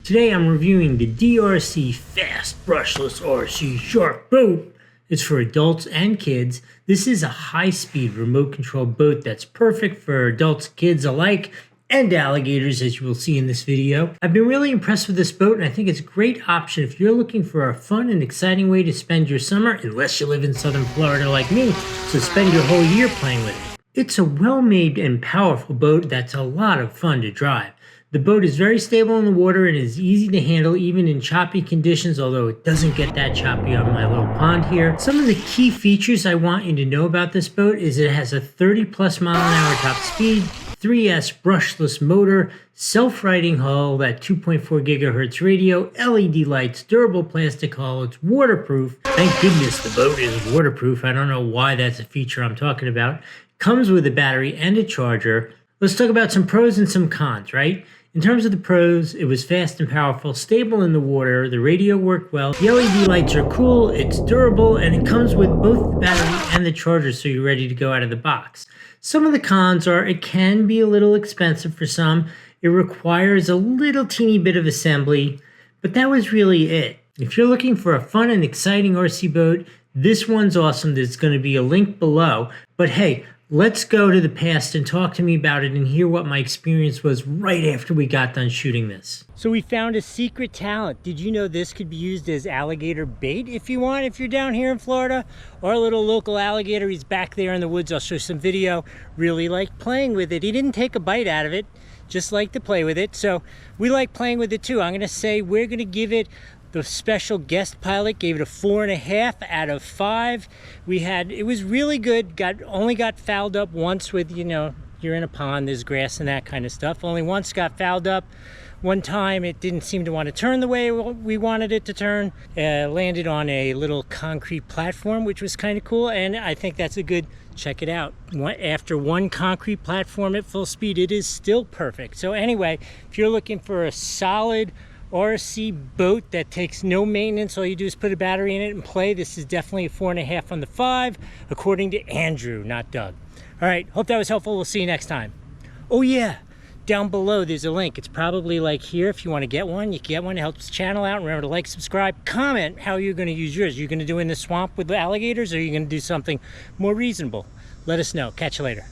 Today I'm reviewing the Deerc Fast Brushless RC Shark boat. It's for adults and kids. This is a high-speed remote control boat that's perfect for adults and kids alike, and alligators, as you will see in this video. I've been really impressed with this boat, and I think it's a great option if you're looking for a fun and exciting way to spend your summer, unless you live in southern Florida like me, so spend your whole year playing with it. It's a well-made and powerful boat that's a lot of fun to drive. The boat is very stable in the water and is easy to handle even in choppy conditions, although it doesn't get that choppy on my little pond here. Some of the key features I want you to know about this boat is it has a 30+ mile-an-hour top speed, 3S brushless motor, self-righting hull, that 2.4 gigahertz radio, LED lights, durable plastic hull, it's waterproof. Thank goodness the boat is waterproof. I don't know why that's a feature I'm talking about. Comes with a battery and a charger. Let's talk about some pros and some cons, right? In terms of the pros, it was fast and powerful, stable in the water, the radio worked well, the LED lights are cool, it's durable, and it comes with both the battery and the charger so you're ready to go out of the box. Some of the cons are it can be a little expensive for some, it requires a little teeny bit of assembly, but that was really it. If you're looking for a fun and exciting RC boat, this one's awesome. There's going to be a link below, but hey, let's go to the past and talk to me about it and hear what my experience was right after we got done shooting this. So we found a secret talent. Did you know this could be used as alligator bait if you want, if you're down here in Florida? Our little local alligator, he's back there in the woods. I'll show you some video. Really liked playing with it. He didn't take a bite out of it, just liked to play with it. So we like playing with it too. I'm gonna say we're gonna give it, the special guest pilot gave it a 4.5 out of 5. It was really good. Only got fouled up once with, you know, you're in a pond, there's grass and that kind of stuff. Only once got fouled up. One time it didn't seem to want to turn the way we wanted it to turn. Landed on a little concrete platform, which was kind of cool. And I think that's a good, check it out. After one concrete platform at full speed, it is still perfect. So anyway, if you're looking for a solid RC boat that takes no maintenance, all you do is put a battery in it and play, this is definitely a 4.5 on the 5, according to Andrew, not Doug. All right, hope that was helpful. We'll see you next time. Oh yeah, down below there's a link. It's probably like here. If you want to get one, you can get one. It helps the channel out. Remember to like, subscribe, comment how you're going to use yours. Are you going to do in the swamp with the alligators, or are you going to do something more reasonable? Let us know. Catch you later.